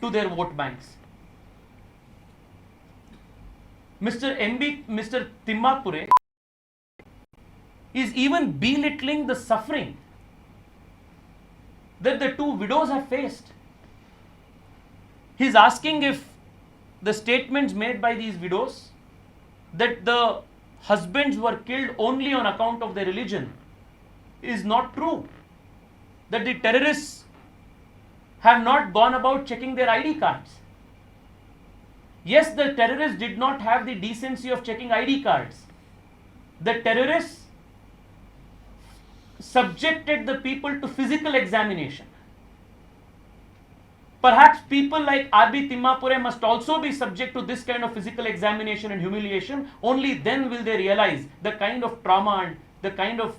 to their vote banks. Mr. Timmapure is even belittling the suffering that the two widows have faced. He is asking if the statements made by these widows that the husbands were killed only on account of their religion is not true. That the terrorists have not gone about checking their ID cards. Yes, the terrorists did not have the decency of checking ID cards. The terrorists subjected the people to physical examination. Perhaps people like R.B. Timmapure must also be subject to this kind of physical examination and humiliation. Only then will they realize the kind of trauma and the kind of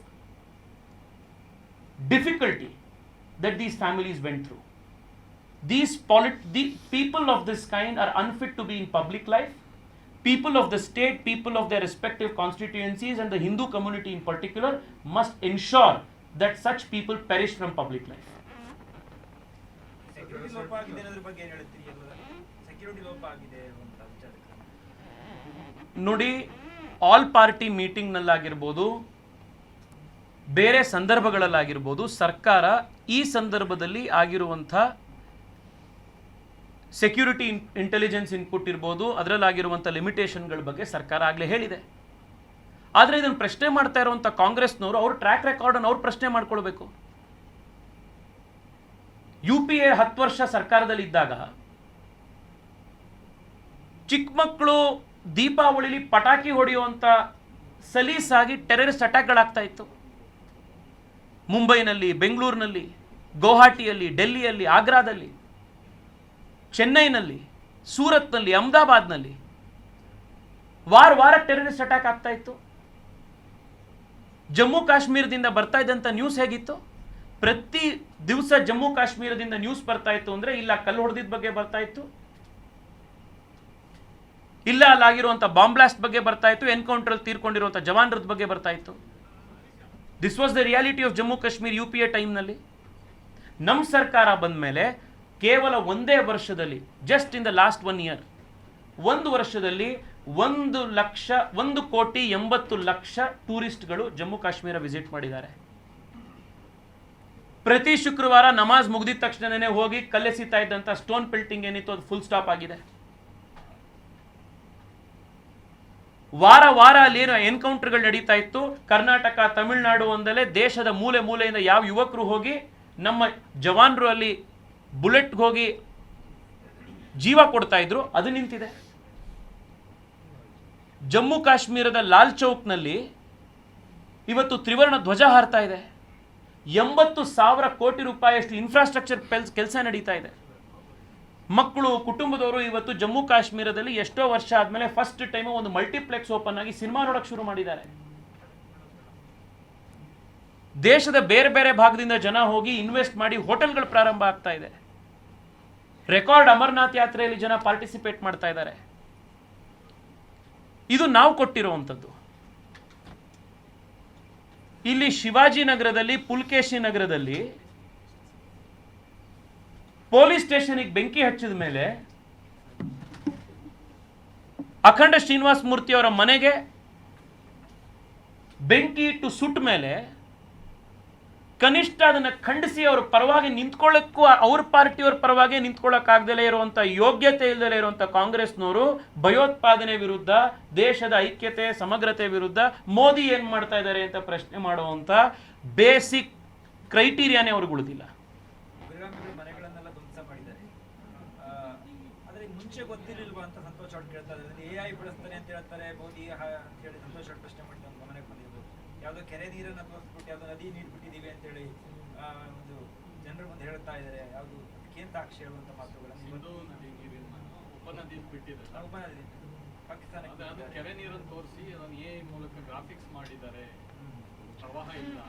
difficulty that these families went through. The people of this kind are unfit to be in public life. People of the state, people of their respective constituencies and the Hindu community in particular must ensure that such people perish from public life. Security ಲೋಪ ಆಗಿದೆ ಅನ್ನೋದ್ರ ಬಗ್ಗೆ ಏನು ಹೇಳ್ತೀರಿ? Security ಲೋಪ ಆಗಿದೆ ಅಂತ ವಿಚಾರಕ್ಕೆ ನೋಡಿ, ಆಲ್ ಪಾರ್ಟಿ ಮೀಟಿಂಗ್ನಲ್ಲಾಗಿರ್ಬೋದು, ಬೇರೆ ಸಂದರ್ಭಗಳಲ್ಲಾಗಿರ್ಬೋದು, ಸರ್ಕಾರ ಈ ಸಂದರ್ಭದಲ್ಲಿ ಆಗಿರುವಂಥ ಸೆಕ್ಯೂರಿಟಿ ಇಂಟೆಲಿಜೆನ್ಸ್ ಇನ್ಪುಟ್ ಇರ್ಬೋದು, ಅದರಲ್ಲಾಗಿರುವಂಥ ಲಿಮಿಟೇಷನ್ಗಳ ಬಗ್ಗೆ ಸರ್ಕಾರ ಆಗಲೇ ಹೇಳಿದೆ. ಆದರೆ ಇದನ್ನು ಪ್ರಶ್ನೆ ಮಾಡ್ತಾ ಇರುವಂಥ ಕಾಂಗ್ರೆಸ್ನವರು ಅವ್ರ ಟ್ರ್ಯಾಕ್ ರೆಕಾರ್ಡನ್ನು ಅವ್ರು ಪ್ರಶ್ನೆ ಮಾಡ್ಕೊಳ್ಬೇಕು. UPA 10 ವರ್ಷ ಸರ್ಕಾರದಲ್ಲಿ ಇದ್ದಾಗ ಚಿಕ್ಕ ಮಕ್ಕಳು ದೀಪಾವಳಿಲಿ ಪಟಾಕಿ ಹೊಡೆಯುವಂಥ ಸಲೀಸಾಗಿ ಟೆರರಿಸ್ಟ್ ಅಟ್ಯಾಕ್ಗಳಾಗ್ತಾ ಇತ್ತು. ಮುಂಬೈನಲ್ಲಿ, ಬೆಂಗಳೂರಿನಲ್ಲಿ, ಗುವಾಹಟಿಯಲ್ಲಿ, ಡೆಲ್ಲಿಯಲ್ಲಿ, ಆಗ್ರಾದಲ್ಲಿ, ಚೆನ್ನೈನಲ್ಲಿ, ಸೂರತ್ನಲ್ಲಿ, ಅಹಮದಾಬಾದ್ನಲ್ಲಿ ವಾರ ಟೆರರಿಸ್ಟ್ ಅಟ್ಯಾಕ್ ಆಗ್ತಾ ಇತ್ತು. ಜಮ್ಮು ಕಾಶ್ಮೀರದಿಂದ ಬರ್ತಾ ಇದ್ದಂಥ ನ್ಯೂಸ್ ಹೇಗಿತ್ತು? ಪ್ರತಿ ದಿವಸ ಜಮ್ಮು ಕಾಶ್ಮೀರದಿಂದ ನ್ಯೂಸ್ ಬರ್ತಾ ಇತ್ತು ಅಂದ್ರೆ ಇಲ್ಲ ಕಲ್ಲು ಹೊಡೆದಿದ್ದ ಬಗ್ಗೆ ಬರ್ತಾ ಇತ್ತು, ಇಲ್ಲ ಅಲ್ಲಾಗಿರುವಂಥ ಬಾಂಬ್ ಬ್ಲಾಸ್ಟ್ ಬಗ್ಗೆ ಬರ್ತಾ ಇತ್ತು, ಎನ್ಕೌಂಟರ್ ತೀರ್ಕೊಂಡಿರುವಂಥ ಜವಾನರದ ಬಗ್ಗೆ ಬರ್ತಾ ಇತ್ತು. This was the reality of Jammu Kashmir UPA ಟೈಮ್ನಲ್ಲಿ. ನಮ್ಮ ಸರ್ಕಾರ ಬಂದ ಮೇಲೆ ಕೇವಲ ಒಂದೇ ವರ್ಷದಲ್ಲಿ, just in the last 1 year, 1 ವರ್ಷದಲ್ಲಿ 1,80,00,000 ಟೂರಿಸ್ಟ್ಗಳು ಜಮ್ಮು ಕಾಶ್ಮೀರ ವಿಸಿಟ್ ಮಾಡಿದ್ದಾರೆ. ಪ್ರತಿ ಶುಕ್ರವಾರ ನಮಾಜ್ ಮುಗಿದ ತಕ್ಷಣನೇ ಹೋಗಿ ಕಲ್ಲೆಸಿತಾ ಇದ್ದಂಥ ಸ್ಟೋನ್ ಪಿಲ್ಟಿಂಗ್ ಏನಿತ್ತು ಅದು ಫುಲ್ ಸ್ಟಾಪ್ ಆಗಿದೆ. ವಾರ ಅಲ್ಲಿ ಏನು ಎನ್ಕೌಂಟರ್ಗಳು ನಡೀತಾ ಇತ್ತು, ಕರ್ನಾಟಕ, ತಮಿಳುನಾಡು ಒಂದಲ್ಲೇ ದೇಶದ ಮೂಲೆ ಮೂಲೆಯಿಂದ ಯಾವ ಯುವಕರು ಹೋಗಿ ನಮ್ಮ ಜವಾನರು ಅಲ್ಲಿ ಬುಲೆಟ್ ಹೋಗಿ ಜೀವ ಕೊಡ್ತಾ ಇದ್ರು, ಅದು ನಿಂತಿದೆ. ಜಮ್ಮು ಕಾಶ್ಮೀರದ ಲಾಲ್ ಚೌಕ್ನಲ್ಲಿ ಇವತ್ತು ತ್ರಿವರ್ಣ ಧ್ವಜ ಹಾರ್ತಾ ಇದೆ. 80,000 ಕೋಟಿ ರೂಪಾಯಿಯಷ್ಟು ಇನ್ಫ್ರಾಸ್ಟ್ರಕ್ಚರ್ ಕೆಲಸ ನಡೀತಾ ಇದೆ. ಮಕ್ಕಳು, ಕುಟುಂಬದವರು ಇವತ್ತು ಜಮ್ಮು ಕಾಶ್ಮೀರದಲ್ಲಿ ಎಷ್ಟೋ ವರ್ಷ ಆದಮೇಲೆ ಫಸ್ಟ್ ಟೈಮ್ ಒಂದು ಮಲ್ಟಿಪ್ಲೆಕ್ಸ್ ಓಪನ್ ಆಗಿ ಸಿನಿಮಾ ನೋಡಕ್ಕೆ ಶುರು ಮಾಡಿದ್ದಾರೆ. ದೇಶದ ಬೇರೆ ಬೇರೆ ಭಾಗದಿಂದ ಜನ ಹೋಗಿ ಇನ್ವೆಸ್ಟ್ ಮಾಡಿ ಹೋಟೆಲ್ಗಳು ಪ್ರಾರಂಭ ಆಗ್ತಾ ಇದೆ. ರೆಕಾರ್ಡ್ ಅಮರನಾಥ್ ಯಾತ್ರೆಯಲ್ಲಿ ಜನ ಪಾರ್ಟಿಸಿಪೇಟ್ ಮಾಡ್ತಾ ಇದ್ದಾರೆ. ಇದು ನಾವು ಕೊಟ್ಟಿರುವಂಥದ್ದು. ಇಲ್ಲಿ ಶಿವಾಜಿನಗರದಲ್ಲಿ, ಪುಲ್ಕೇಶಿ ನಗರದಲ್ಲಿ ಪೊಲೀಸ್ ಸ್ಟೇಷನ್ಗೆ ಬೆಂಕಿ ಹಚ್ಚಿದ ಮೇಲೆ ಅಖಂಡ ಶ್ರೀನಿವಾಸ ಮೂರ್ತಿ ಅವರ ಮನೆಗೆ ಬೆಂಕಿ ಇಟ್ಟು ಸುಟ್ಟ ಮೇಲೆ ಕನಿಷ್ಠ ಅದನ್ನು ಖಂಡಿಸಿ ಅವ್ರ ಪರವಾಗಿ ನಿಂತ್ಕೊಳ್ಳೋಕ್ಕೂ, ಅವ್ರ ಪಾರ್ಟಿಯವ್ರ ಪರವಾಗಿ ನಿಂತ್ಕೊಳ್ಳೋಕ್ಕಾಗ್ದಲೇ ಇರುವಂಥ ಯೋಗ್ಯತೆ ಇಲ್ಲದಲೇ ಇರುವಂಥ ಕಾಂಗ್ರೆಸ್ನವರು ಭಯೋತ್ಪಾದನೆ ವಿರುದ್ಧ, ದೇಶದ ಐಕ್ಯತೆ ಸಮಗ್ರತೆ ವಿರುದ್ಧ ಮೋದಿ ಏನು ಮಾಡ್ತಾ ಇದ್ದಾರೆ ಅಂತ ಪ್ರಶ್ನೆ ಮಾಡುವಂಥ ಬೇಸಿಕ್ ಕ್ರೈಟೀರಿಯಾನೇ ಅವ್ರಿಗೆ ಉಳಿದಿಲ್ಲ. ಮನೆಗಳನ್ನೆಲ್ಲ ಧ್ವಂಸ ಮಾಡಿದ್ದಾರೆ. ಆದರೆ ಮುಂಚೆ ಗೊತ್ತಿರಲಿಲ್ವಾ ಅಂತ ಸಂತೋಷ್ ಅವ್ರು ಕೇಳ್ತಾ ಇದ್ದಾರೆ. AI ಬಳಸ್ತಾನೆ ಅಂತ ಹೇಳ್ತಾರೆ ಮೋದಿ ಅಂತ ಹೇಳಿ ಸಂತೋಷ್ ಅವ್ರು ಪ್ರಶ್ನೆ ಮಾಡ್ತಾರೆ. ನಮ್ಮ ಮನೆಗೆ ಬಂದಿದ್ದು ಯಾವುದೋ ಕೆರೆ ನೀರನ್ನು ತೋರಿಸ್ಬಿಟ್ಟು ಯಾವುದೋ ನದಿ ನೀರು ಬಿಟ್ಟಿದ್ದೀವಿ ಅಂತೇಳಿ ಒಂದು ಜನರ ಮುಂದೆ ಹೇಳ್ತಾ ಇದ್ದಾರೆ. ಯಾವುದು ಅದಕ್ಕೇನು ಸಾಕ್ಷಿ ಹೇಳುವಂಥ ಮಾತುಗಳನ್ನು ಸಿಂಧೂ ನದಿ ನೀರಿನ ಉಪನದಿ ಬಿಟ್ಟಿದ್ದಾರೆ. ಪಾಕಿಸ್ತಾನ ಅದು ಕೆರೆ ನೀರನ್ನು ತೋರಿಸಿ ಅದನ್ನು AI ಮೂಲಕ ಗ್ರಾಫಿಕ್ಸ್ ಮಾಡಿದ್ದಾರೆ, ಪ್ರವಾಹ ಇಲ್ಲ.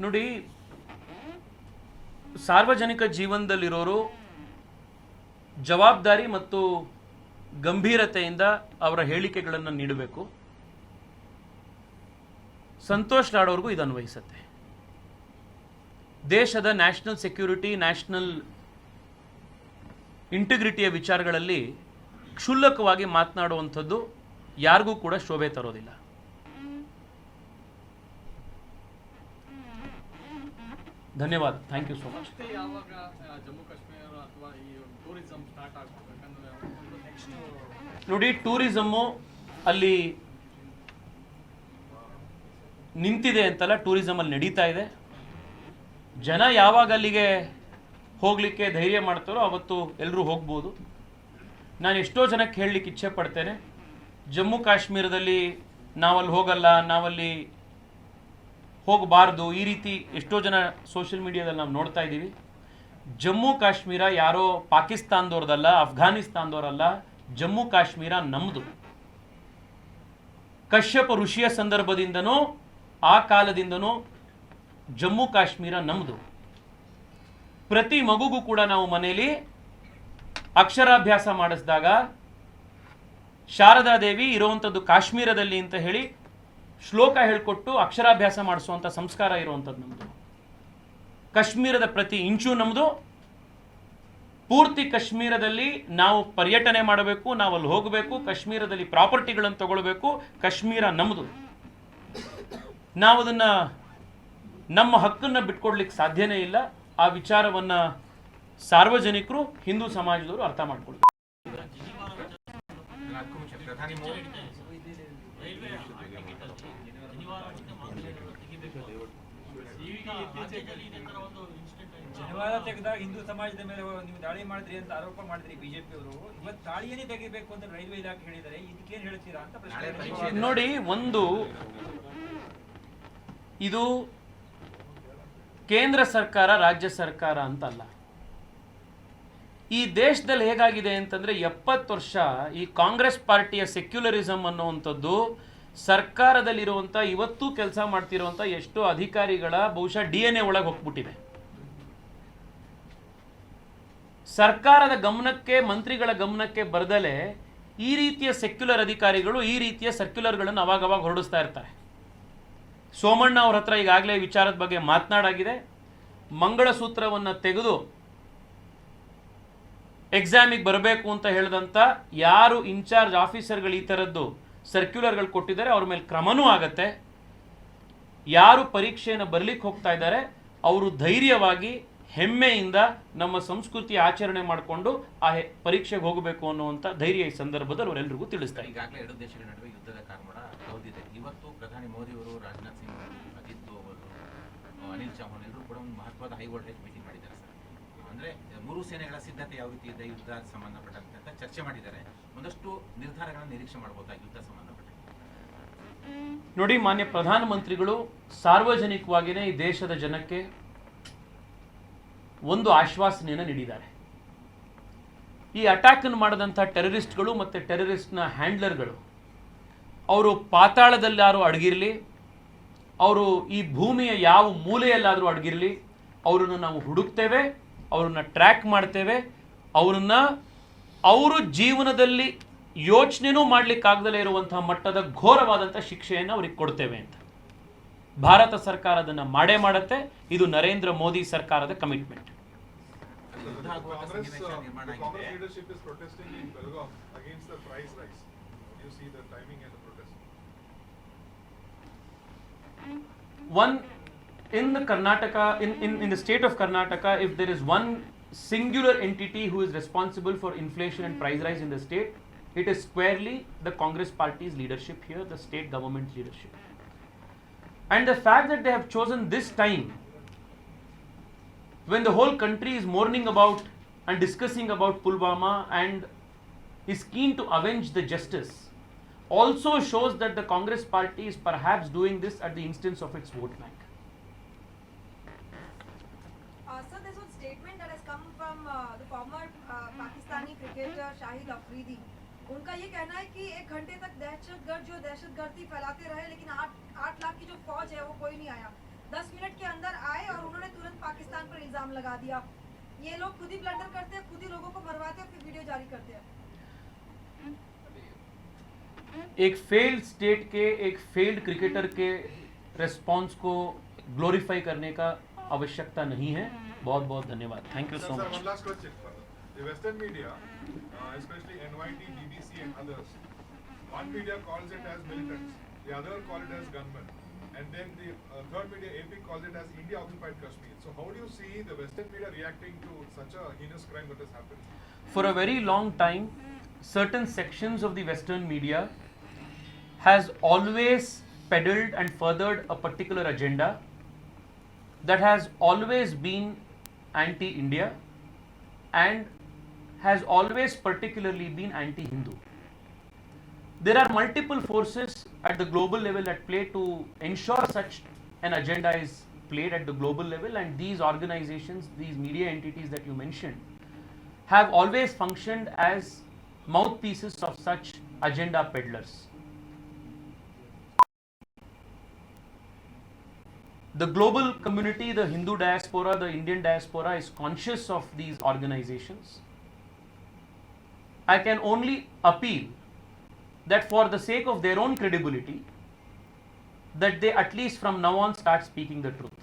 ನೋಡಿ, ಸಾರ್ವಜನಿಕ ಜೀವನದಲ್ಲಿರೋರು ಜವಾಬ್ದಾರಿ ಮತ್ತು ಗಂಭೀರತೆಯಿಂದ ಅವರ ಹೇಳಿಕೆಗಳನ್ನು ನೀಡಬೇಕು. ಸಂತೋಷ್ ಲಾಡ್ ಇದು ಅನ್ವಯಿಸುತ್ತೆ. ದೇಶದ ನ್ಯಾಷನಲ್ ಸೆಕ್ಯೂರಿಟಿ, ನ್ಯಾಷನಲ್ ಇಂಟಿಗ್ರಿಟಿಯ ವಿಚಾರಗಳಲ್ಲಿ ಕ್ಷುಲ್ಲಕವಾಗಿ ಮಾತನಾಡುವಂಥದ್ದು ಯಾರಿಗೂ ಕೂಡ ಶೋಭೆ ತರೋದಿಲ್ಲ. ಧನ್ಯವಾದ. Thank you so much. ಮತ್ತೆ ಯಾವಾಗ ಜಮ್ಮು ಕಾಶ್ಮೀರ ಅಥವಾ ಈ ಟೂರಿಸಂ ಸ್ಟಾರ್ಟ್ ಆಗಬೇಕಂದ್ರೆ ನೆಕ್ಸ್ಟ್ ನೋಡಿ, ಟೂರಿಸಮ್ಮು ಅಲ್ಲಿ ನಿಂತಿದೆ ಅಂತಲ್ಲ, ಟೂರಿಸಮ್ ಅಲ್ಲಿ ನಡೀತಾ ಇದೆ. ಜನ ಯಾವಾಗ ಅಲ್ಲಿಗೆ ಹೋಗಲಿಕ್ಕೆ ಧೈರ್ಯ ಮಾಡ್ತಾರೋ ಅವತ್ತು ಎಲ್ಲರೂ ಹೋಗ್ಬೋದು. ನಾನು ಎಷ್ಟೋ ಜನಕ್ಕೆ ಹೇಳಲಿಕ್ಕೆ ಇಚ್ಛೆ ಪಡ್ತೇನೆ, ಜಮ್ಮು ಕಾಶ್ಮೀರದಲ್ಲಿ ನಾವಲ್ಲಿ ಹೋಗಲ್ಲ, ನಾವಲ್ಲಿ ಹೋಗಬಾರ್ದು, ಈ ರೀತಿ ಎಷ್ಟೋ ಜನ ಸೋಷಿಯಲ್ ಮೀಡಿಯಾದಲ್ಲಿ ನಾವು ನೋಡ್ತಾ ಇದ್ದೀವಿ. ಜಮ್ಮು ಕಾಶ್ಮೀರ ಯಾರೋ ಪಾಕಿಸ್ತಾನದವ್ರದಲ್ಲ, ಅಫ್ಘಾನಿಸ್ತಾನದವರಲ್ಲ, ಜಮ್ಮು ಕಾಶ್ಮೀರ ನಮ್ಮದು. ಕಶ್ಯಪ ಋಷಿಯ ಸಂದರ್ಭದಿಂದನೂ ಆ ಕಾಲದಿಂದನೂ ಜಮ್ಮು ಕಾಶ್ಮೀರ ನಮ್ಮದು. ಪ್ರತಿ ಮಗುಗೂ ಕೂಡ ನಾವು ಮನೆಯಲ್ಲಿ ಅಕ್ಷರಾಭ್ಯಾಸ ಮಾಡಿಸಿದಾಗ ಶಾರದಾದೇವಿ ಇರುವಂಥದ್ದು ಕಾಶ್ಮೀರದಲ್ಲಿ ಅಂತ ಹೇಳಿ ಶ್ಲೋಕ ಹೇಳಿಕೊಟ್ಟು ಅಕ್ಷರಾಭ್ಯಾಸ ಮಾಡಿಸುವಂಥ ಸಂಸ್ಕಾರ ಇರುವಂಥದ್ದು ನಮ್ಮದು. ಕಾಶ್ಮೀರದ ಪ್ರತಿ ಇಂಚು ನಮ್ಮದು. ಪೂರ್ತಿ ಕಾಶ್ಮೀರದಲ್ಲಿ ನಾವು ಪರ್ಯಟನೆ ಮಾಡಬೇಕು, ನಾವು ಅಲ್ಲಿ ಹೋಗಬೇಕು, ಕಾಶ್ಮೀರದಲ್ಲಿ ಪ್ರಾಪರ್ಟಿಗಳನ್ನು ತಗೊಳ್ಬೇಕು. ಕಾಶ್ಮೀರ ನಮ್ಮದು. ನಾವು ಅದನ್ನು ನಮ್ಮ ಹಕ್ಕನ್ನು ಬಿಟ್ಕೊಡ್ಲಿಕ್ಕೆ ಸಾಧ್ಯನೇ ಇಲ್ಲ. ಆ ವಿಚಾರವನ್ನು ಸಾರ್ವಜನಿಕರು, ಹಿಂದೂ ಸಮಾಜದವರು ಅರ್ಥ ಮಾಡ್ಕೊಳ್ಬೇಕು. ಶನಿವಾರ ತೆಗೆದಾಗ ಹಿಂದೂ ಸಮಾಜದ ಮೇಲೆ ನೀವು ದಾಳಿ ಮಾಡಿದ್ರಿ ಅಂತ ಆರೋಪ ಮಾಡಿದ್ರಿ ಬಿಜೆಪಿ ಅವರು. ಇವತ್ತು ದಾಳಿಯನ್ನೇ ತೆಗಿಬೇಕು ಅಂತ ರೈಲ್ವೆ ಇಲಾಖೆ ಹೇಳಿದರೆ, ಇದಕ್ಕೇನು ಹೇಳ್ತೀರಾ ಅಂತ ಪ್ರಶ್ನೆ. ನೋಡಿ, ಒಂದು ಇದು ಕೇಂದ್ರ ಸರ್ಕಾರ ರಾಜ್ಯ ಸರ್ಕಾರ ಅಂತಲ್ಲ. ಈ ದೇಶದಲ್ಲಿ ಹೇಗಾಗಿದೆ ಅಂತಂದ್ರೆ 70 ವರ್ಷ ಈ ಕಾಂಗ್ರೆಸ್ ಪಾರ್ಟಿಯ ಸೆಕ್ಯುಲರಿಸಮ್ ಅನ್ನುವಂಥದ್ದು ಸರ್ಕಾರದಲ್ಲಿರುವಂಥ, ಇವತ್ತು ಕೆಲಸ ಮಾಡ್ತಿರುವಂಥ ಎಷ್ಟೋ ಅಧಿಕಾರಿಗಳ ಬಹುಶಃ DNA ಒಳಗೆ ಹೋಗ್ಬಿಟ್ಟಿದೆ. ಸರ್ಕಾರದ ಗಮನಕ್ಕೆ, ಮಂತ್ರಿಗಳ ಗಮನಕ್ಕೆ ಬರದಲೇ ಈ ರೀತಿಯ ಸೆಕ್ಯುಲರ್ ಅಧಿಕಾರಿಗಳು ಈ ರೀತಿಯ ಸರ್ಕ್ಯುಲರ್ಗಳನ್ನು ಅವಾಗವಾಗ ಹೊರಡಿಸ್ತಾ ಇರ್ತಾರೆ. ಸೋಮಣ್ಣ ಅವ್ರ ಹತ್ರ ಈಗಾಗಲೇ ವಿಚಾರದ ಬಗ್ಗೆ ಮಾತನಾಡಾಗಿದೆ. ಮಂಗಳಸೂತ್ರವನ್ನು ತೆಗೆದು ಎಕ್ಸಾಮಿಗೆ ಬರಬೇಕು ಅಂತ ಹೇಳಿದಂಥ ಯಾರು ಇನ್ಚಾರ್ಜ್ ಆಫೀಸರ್ಗಳು ಈ ಥರದ್ದು ಸರ್ಕ್ಯುಲರ್ಗಳು ಕೊಟ್ಟಿದ್ದಾರೆ ಅವ್ರ ಮೇಲೆ ಕ್ರಮನೂ ಆಗತ್ತೆ. ಯಾರು ಪರೀಕ್ಷೆಯನ್ನು ಬರಲಿಕ್ಕೆ ಹೋಗ್ತಾ ಇದ್ದಾರೆ ಅವರು ಧೈರ್ಯವಾಗಿ, ಹೆಮ್ಮೆಯಿಂದ ನಮ್ಮ ಸಂಸ್ಕೃತಿ ಆಚರಣೆ ಮಾಡಿಕೊಂಡು ಆ ಪರೀಕ್ಷೆಗೆ ಹೋಗಬೇಕು ಅನ್ನುವಂಥ ಧೈರ್ಯ ಈ ಸಂದರ್ಭದಲ್ಲಿ ಅವರೆಲ್ಲರಿಗೂ ತಿಳಿಸ್ತಾರೆ. ಈಗಾಗಲೇ ಎರಡು ದೇಶಗಳ ನಡುವೆ ಯುದ್ಧದ ಕಾರ್ಮೋಡ ಹೌದಿದೆ. ಇವತ್ತು ಪ್ರಧಾನಿ ಮೋದಿ ಅವರು, ರಾಜನಾಥ್ ಸಿಂಗ್ ಅವರು, ಅಜಿತ್ ದೋವಲ್, ಅನಿಲ್ ಚೌಹಾಣ್ ಎಲ್ಲರೂ ಕೂಡ ಒಂದು ಮಹತ್ವದ ಹೈ ವೋಲ್ಟೇಜ್ ಮೀಟಿಂಗ್ ಮಾಡಿದ್ದಾರೆ ಸರ್. ಅಂದರೆ ಮೂರು ಸೇನೆಗಳ ಸಿದ್ಧತೆ ಯಾವ ರೀತಿ ಇದೆ, ಯುದ್ಧ ಸಂಬಂಧಪಟ್ಟಂತೆ ಅಂತ ಚರ್ಚೆ ಮಾಡಿದ್ದಾರೆ. ಒಂದಷ್ಟು ನಿರ್ಧಾರಗಳನ್ನು ನಿರೀಕ್ಷೆ ಮಾಡಬಹುದಾಗಿ ಯುದ್ಧ ಸಂಬಂಧಪಟ್ಟ. ನೋಡಿ, ಮಾನ್ಯ ಪ್ರಧಾನಮಂತ್ರಿಗಳು ಸಾರ್ವಜನಿಕವಾಗಿಯೇ ಈ ದೇಶದ ಜನಕ್ಕೆ ಒಂದು ಆಶ್ವಾಸನೆಯನ್ನು ನೀಡಿದ್ದಾರೆ. ಈ ಅಟ್ಯಾಕನ್ನು ಮಾಡಿದಂಥ ಟೆರರಿಸ್ಟ್ಗಳು ಮತ್ತು ಟೆರರಿಸ್ಟ್ನ ಹ್ಯಾಂಡ್ಲರ್ಗಳು ಅವರು ಪಾತಾಳದಲ್ಲಾರು ಅಡಗಿರಲಿ, ಅವರು ಈ ಭೂಮಿಯ ಯಾವ ಮೂಲೆಯಲ್ಲಾದರೂ ಅಡಗಿರಲಿ, ಅವರನ್ನು ನಾವು ಹುಡುಕ್ತೇವೆ, ಅವರನ್ನು ಟ್ರ್ಯಾಕ್ ಮಾಡ್ತೇವೆ, ಅವರನ್ನು ಅವರು ಜೀವನದಲ್ಲಿ ಯೋಚನೆನೂ ಮಾಡಲಿಕ್ಕಾಗದಲೇ ಇರುವಂತಹ ಮಟ್ಟದ ಘೋರವಾದಂಥ ಶಿಕ್ಷೆಯನ್ನು ಅವ್ರಿಗೆ ಕೊಡ್ತೇವೆ ಅಂತ ಭಾರತ ಸರ್ಕಾರ ಅದನ್ನು ಮಾಡೇ ಮಾಡುತ್ತೆ. ಇದು ನರೇಂದ್ರ ಮೋದಿ ಸರ್ಕಾರದ ಕಮಿಟ್ಮೆಂಟ್. ಅದು ಯುದ್ಧ ಆಗುವಂತ ಸನ್ನಿವೇಶ ನಿರ್ಮಾಣ ಆಗಿದೆ. Congress leadership is protesting in Belgaum against the price rise. You see the timing and the protest. One in the Karnataka, in the state of Karnataka, if there is one singular entity who is responsible for inflation and price rise in the state, it is squarely the Congress party's leadership here, the state government's leadership. And the fact that they have chosen this time, when the whole country is mourning about and discussing about Pulwama and is keen to avenge the justice, also shows that the Congress party is perhaps doing this at the instance of its vote bank. Sir, there's one statement that has come from the former Pakistani cricketer Shahid Afridi. उनका ये कहना है कि 1 घंटे तक दहशतगर्द जो दहशतगर्दी फैलाते रहे, लेकिन 8 लाख की जो फौज है वो कोई नहीं आया. 10 मिनट के अंदर आए और उन्होंने तुरंत पाकिस्तान पर इल्जाम लगा दिया. ये लोग खुद ही ब्लंडर करते हैं, खुद ही लोगों को मरवाते हैं, फिर वीडियो जारी करते हैं. एक फेल्ड स्टेट के एक फेल्ड क्रिकेटर के रिस्पॉन्स को ग्लोरीफाई करने का आवश्यकता नहीं है. बहुत बहुत धन्यवाद. Thank you Sir, so sir, much. one last question. The Western media, especially NYT, BBC and others, one media calls it as militants, the other call it as gunmen, and then the third media, AP, calls it as India occupied Kashmir. So how do you see the Western media reacting to such a heinous crime that has happened? For a very long time, certain sections of the Western media has always peddled and furthered a particular agenda that has always been anti-India and has always particularly been anti-Hindu. There are multiple forces at the global level at play to ensure such an agenda is played at the global level, and these organizations, these media entities that you mentioned, have always functioned as mouthpieces of such agenda peddlers. The global community, the Hindu diaspora, the Indian diaspora is conscious of these organizations. I can only appeal that for the sake of their own credibility, that they at least from now on start speaking the truth.